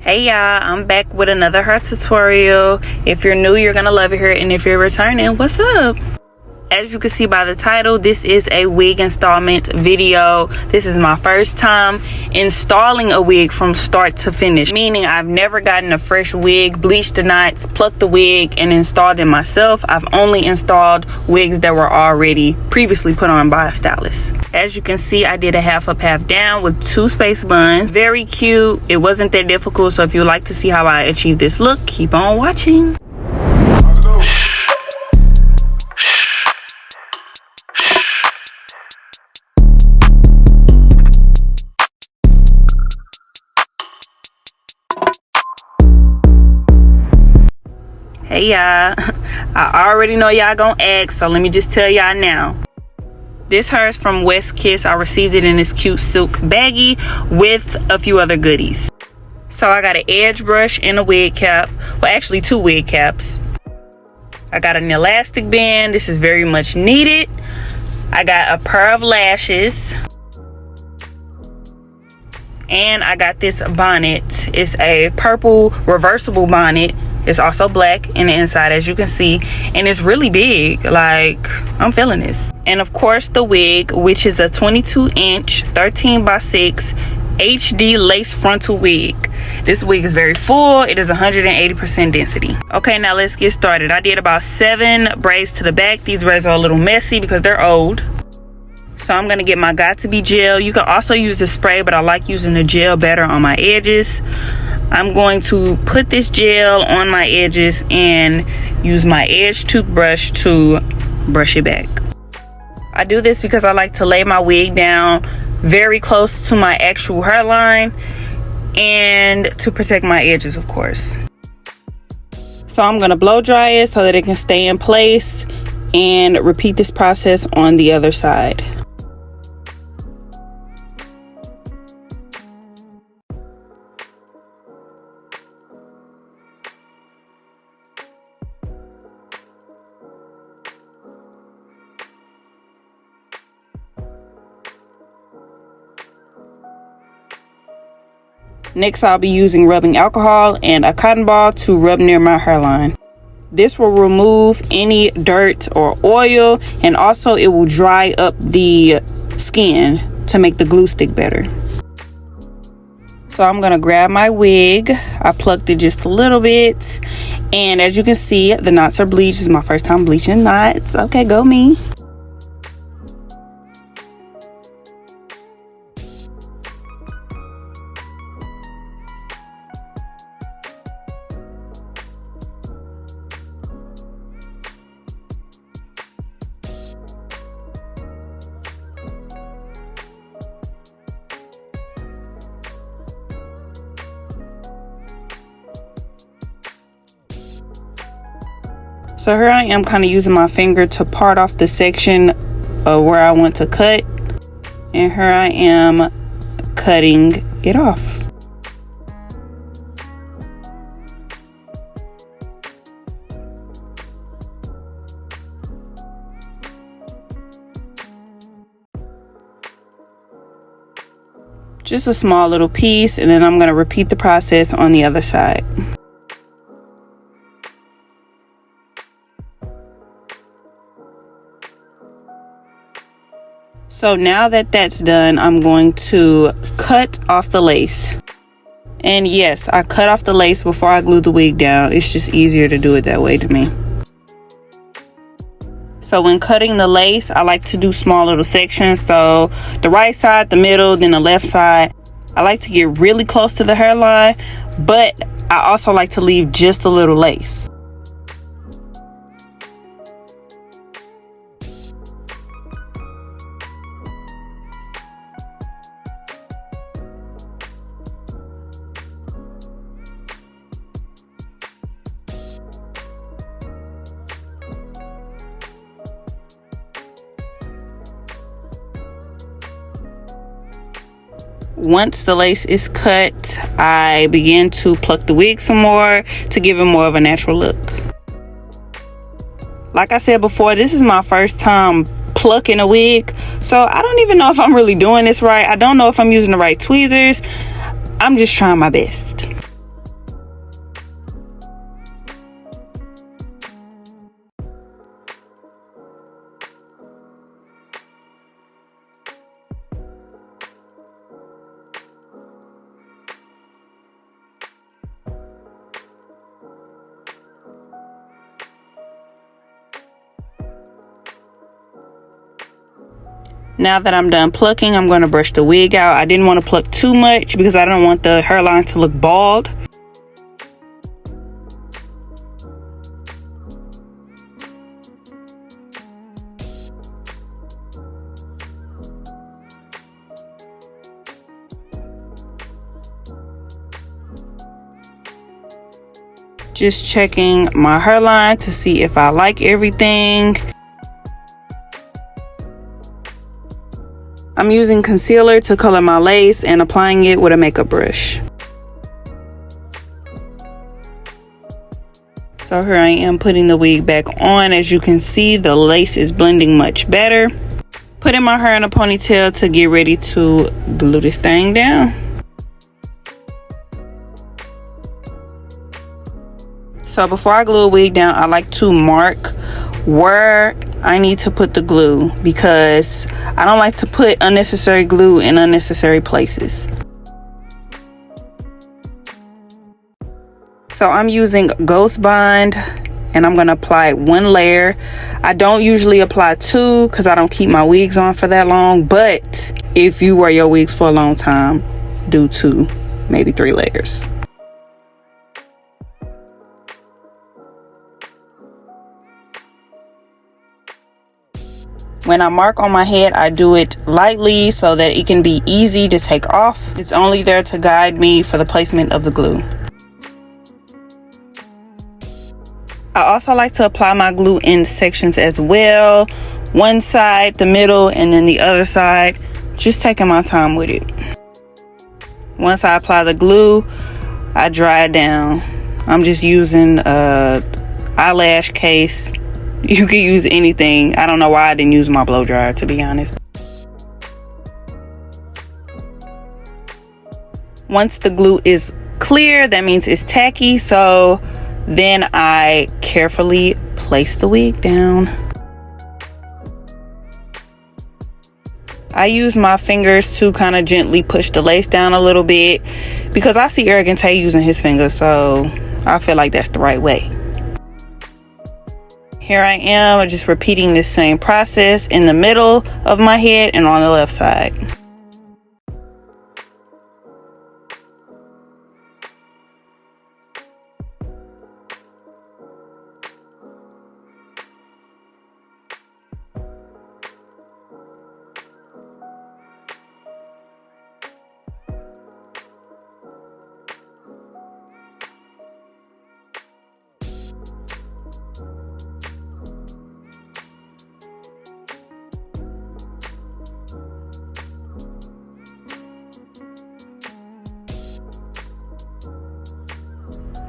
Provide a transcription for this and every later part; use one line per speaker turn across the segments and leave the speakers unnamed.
Hey y'all, I'm back with another hair tutorial. If you're new, you're gonna love it here, and if you're returning, what's up? As you can see by the title, this is a wig installment video. This is my first time installing a wig from start to finish, meaning I've never gotten a fresh wig, bleached the knots, plucked the wig, and installed it myself. I've only installed wigs that were already previously put on by a stylist. As you can see, I did a half up, half down with 2 space buns. Very cute. It wasn't that difficult, so if you'd like to see how I achieved this look, keep on watching. Hey y'all, I already know y'all gonna ask, so let me just tell y'all now. This hair is from West Kiss. I received it in this cute silk baggie with a few other goodies. So I got an edge brush and a wig cap. Well, actually 2 wig caps. I got an elastic band. This is very much needed. I got a pair of lashes. And I got this bonnet. It's a purple reversible bonnet. It's also black in the inside, as you can see, and it's really big. Like, I'm feeling this. And of course the wig, which is a 22-inch 13x6 HD lace frontal wig. This wig is very full. It is 180% density. Okay, now let's get started. I did about 7 braids to the back. These braids are a little messy because they're old. So I'm gonna get my Got To Be gel. You can also use the spray, but I like using the gel better on my edges. I'm going to put this gel on my edges and use my edge toothbrush to brush it back. I do this because I like to lay my wig down very close to my actual hairline and to protect my edges, of course. So I'm gonna blow dry it so that it can stay in place and repeat this process on the other side. Next, I'll be using rubbing alcohol and a cotton ball to rub near my hairline. This will remove any dirt or oil, and also it will dry up the skin to make the glue stick better. So I'm gonna grab my wig. I plucked it just a little bit, and as you can see, the knots are bleached. This is my first time bleaching knots. Okay, go me. So here I am kind of using my finger to part off the section of where I want to cut. And here I am cutting it off. Just a small little piece, and then I'm going to repeat the process on the other side. So now that that's done, I'm going to cut off the lace. And yes, I cut off the lace before I glue the wig down. It's just easier to do it that way to me. So when cutting the lace, I like to do small little sections. So the right side, the middle, then the left side. I like to get really close to the hairline, but I also like to leave just a little lace. Once the lace is cut, I begin to pluck the wig some more to give it more of a natural look. Like I said before, this is my first time plucking a wig, so I don't even know if I'm really doing this right. I don't know if I'm using the right tweezers. I'm just trying my best. Now that I'm done plucking, I'm going to brush the wig out. I didn't want to pluck too much because I don't want the hairline to look bald. Just checking my hairline to see if I like everything. I'm using concealer to color my lace and applying it with a makeup brush. So here I am putting the wig back on. As you can see, the lace is blending much better. Putting my hair in a ponytail to get ready to glue this thing down. So before I glue a wig down, I like to mark where I need to put the glue because I don't like to put unnecessary glue in unnecessary places. So I'm using Ghost Bond and I'm going to apply 1 layer. I don't usually apply 2 because I don't keep my wigs on for that long, but if you wear your wigs for a long time, do 2, maybe 3 layers. When I mark on my head, I do it lightly so that it can be easy to take off. It's only there to guide me for the placement of the glue. I also like to apply my glue in sections as well. One side, the middle, and then the other side. Just taking my time with it. Once I apply the glue, I dry it down. I'm just using a eyelash case. You can use anything. I don't know why I didn't use my blow dryer, to be honest. Once the glue is clear, that means it's tacky. So then I carefully place the wig down. I use my fingers to kind of gently push the lace down a little bit because I see Arrogant Tay using his fingers, so I feel like that's the right way. Here I am just repeating this same process in the middle of my head and on the left side.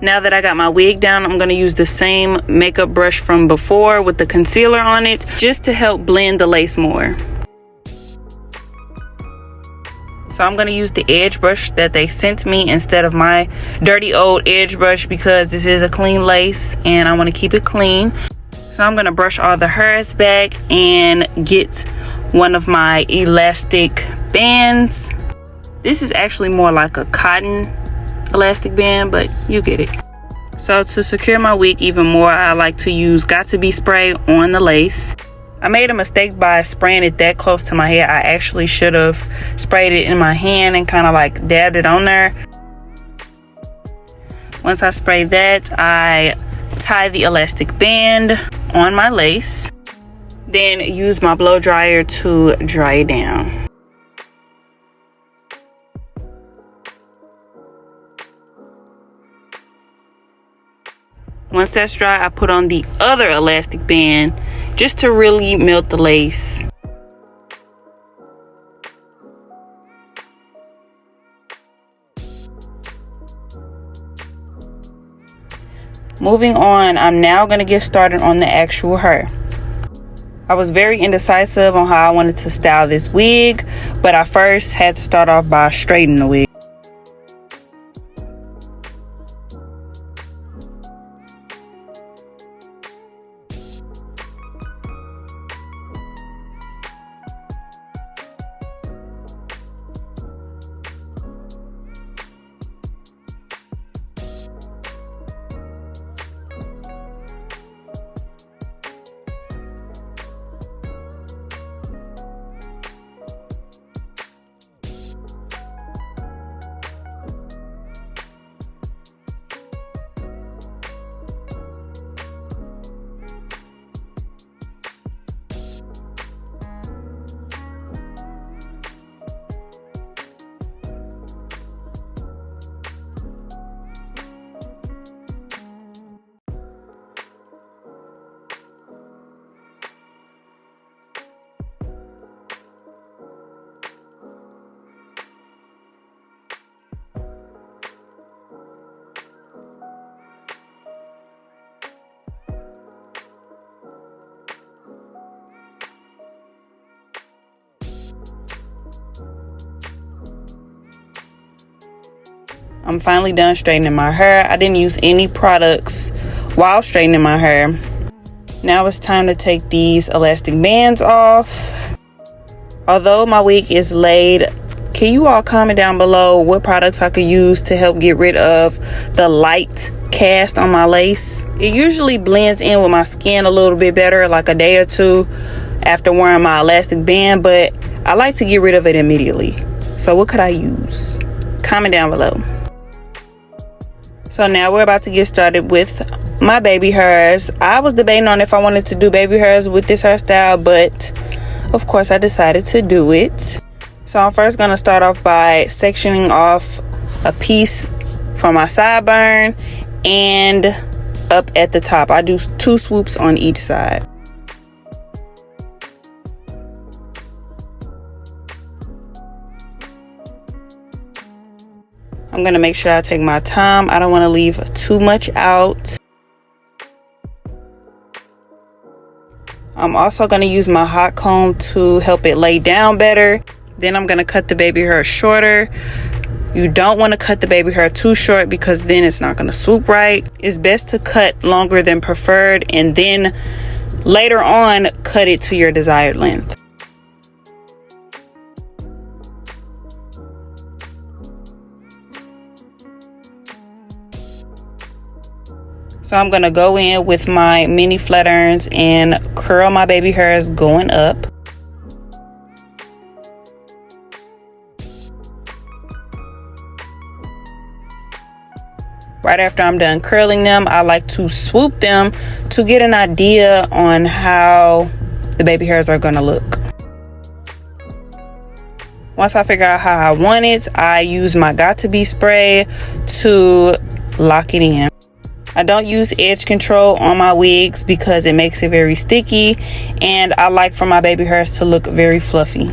Now that I got my wig down, I'm going to use the same makeup brush from before with the concealer on it just to help blend the lace more. So I'm going to use the edge brush that they sent me instead of my dirty old edge brush because this is a clean lace and I want to keep it clean. So I'm going to brush all the hairs back and get one of my elastic bands. This is actually more like a cotton elastic band, but you get it. So to secure my wig even more, I like to use Got To Be spray on the lace. I made a mistake by spraying it that close to my hair. I actually should have sprayed it in my hand and kind of like dabbed it on there. Once I spray that, I tie the elastic band on my lace, then use my blow dryer to dry it down. Once that's dry, I put on the other elastic band just to really melt the lace. Moving on, I'm now going to get started on the actual hair. I was very indecisive on how I wanted to style this wig, but I first had to start off by straightening the wig. I'm finally done straightening my hair. I didn't use any products while straightening my hair. Now it's time to take these elastic bands off. Although my wig is laid, can you all comment down below what products I could use to help get rid of the light cast on my lace? It usually blends in with my skin a little bit better, like a day or two after wearing my elastic band, but I like to get rid of it immediately. So what could I use? Comment down below. So now we're about to get started with my baby hairs. I was debating on if I wanted to do baby hairs with this hairstyle, but of course I decided to do it. So I'm first going to start off by sectioning off a piece from my sideburn and up at the top. I do 2 swoops on each side. I'm going to make sure I take my time. I don't want to leave too much out. I'm also going to use my hot comb to help it lay down better. Then I'm going to cut the baby hair shorter. You don't want to cut the baby hair too short because then it's not going to swoop right. It's best to cut longer than preferred and then later on cut it to your desired length. So I'm going to go in with my mini flat irons and curl my baby hairs going up. Right after I'm done curling them, I like to swoop them to get an idea on how the baby hairs are going to look. Once I figure out how I want it, I use my Got2b spray to lock it in. I don't use edge control on my wigs because it makes it very sticky, and I like for my baby hairs to look very fluffy.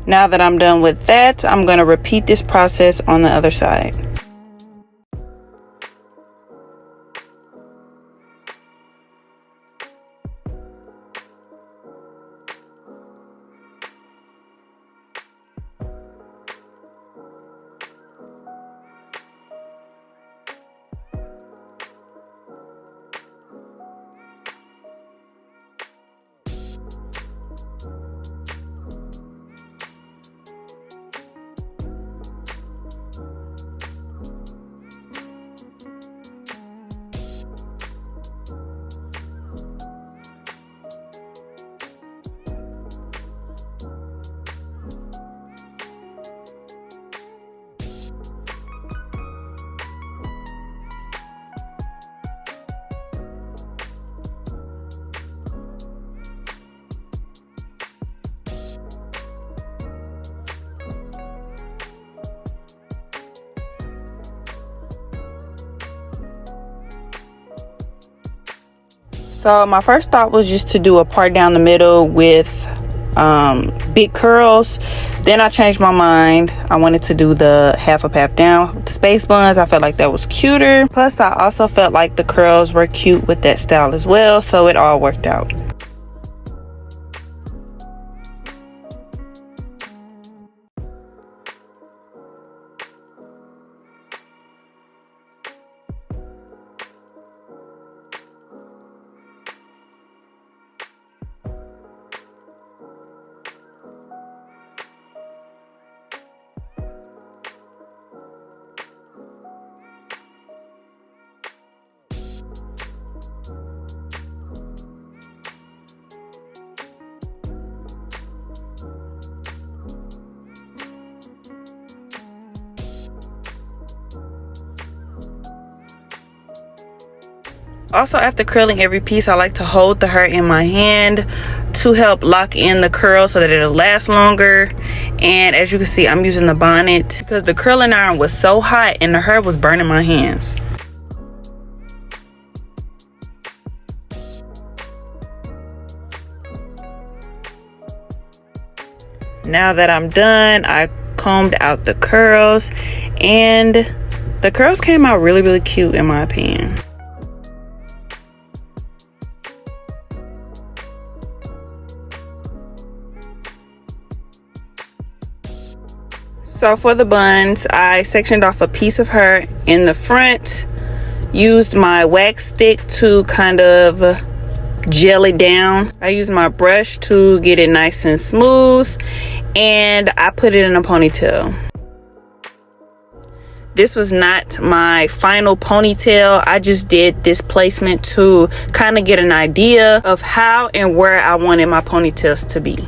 Now that I'm done with that, I'm going to repeat this process on the other side. So my first thought was just to do a part down the middle with big curls. Then I changed my mind. I wanted to do the half up, half down with the space buns. I felt like that was cuter. Plus I also felt like the curls were cute with that style as well, so it all worked out. Also, after curling every piece, I like to hold the hair in my hand to help lock in the curl so that it'll last longer. And as you can see, I'm using the bonnet because the curling iron was so hot and the hair was burning my hands. Now that I'm done, I combed out the curls and the curls came out really cute in my opinion. So for the buns, I sectioned off a piece of her in the front, used my wax stick to kind of gel it down. I used my brush to get it nice and smooth, and I put it in a ponytail. This was not my final ponytail. I just did this placement to kind of get an idea of how and where I wanted my ponytails to be.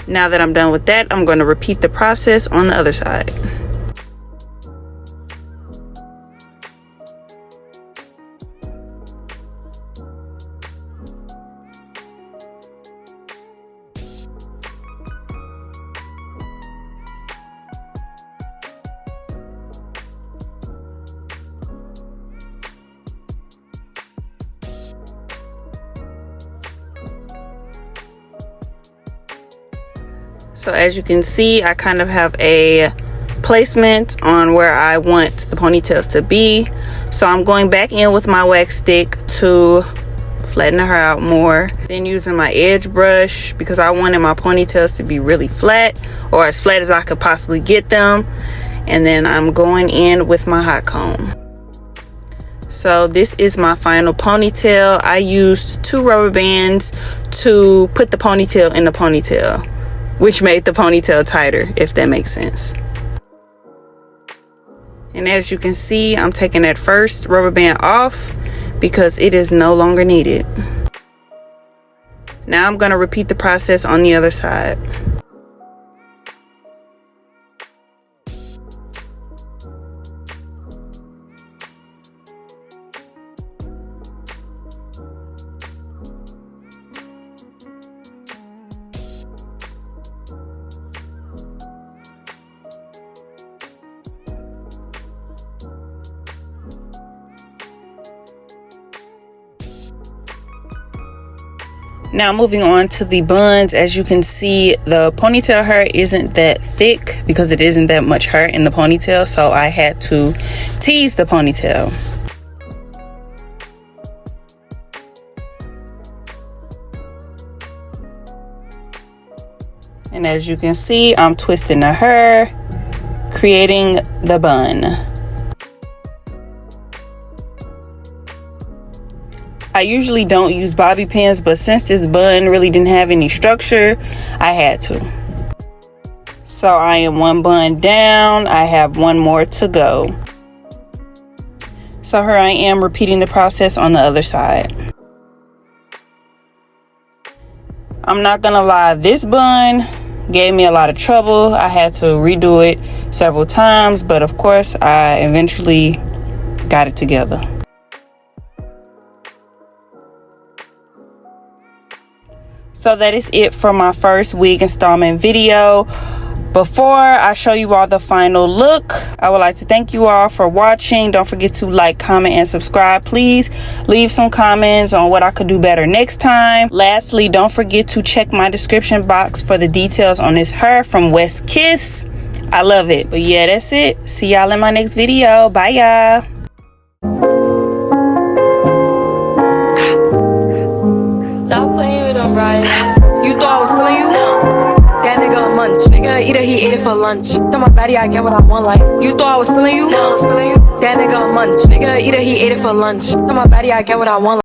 Now that I'm done with that, I'm going to repeat the process on the other side. So as you can see, I kind of have a placement on where I want the ponytails to be. So I'm going back in with my wax stick to flatten her out more. Then using my edge brush because I wanted my ponytails to be really flat, or as flat as I could possibly get them. And then I'm going in with my hot comb. So this is my final ponytail. I used 2 rubber bands to put the ponytail in the ponytail, which made the ponytail tighter, if that makes sense. And as you can see, I'm taking that first rubber band off because it is no longer needed. Now I'm going to repeat the process on the other side. Now moving on to the buns, as you can see, the ponytail hair isn't that thick because it isn't that much hair in the ponytail, so I had to tease the ponytail. And as you can see, I'm twisting the hair, creating the bun. I usually don't use bobby pins, but since this bun really didn't have any structure, I had to. So I am 1 bun down. I have 1 more to go. So here I am repeating the process on the other side. I'm not gonna lie, this bun gave me a lot of trouble. I had to redo it several times, but of course I eventually got it together. So that is it for my first wig installment video. Before I show you all the final look, I would like to thank you all for watching. Don't forget to like, comment, and subscribe. Please leave some comments on what I could do better next time. Lastly, don't forget to check my description box for the details on this hair from West Kiss. I love it. But yeah, that's it. See y'all in my next video. Bye, y'all.
Stop playing with them, right? You thought I was feeling you? That nigga a munch. Nigga, either he ate it for lunch. Tell my baddie I get what I want, like. You thought I was feeling you? That nigga a munch. Nigga, either he ate it for lunch. Tell my baddie I get what I want.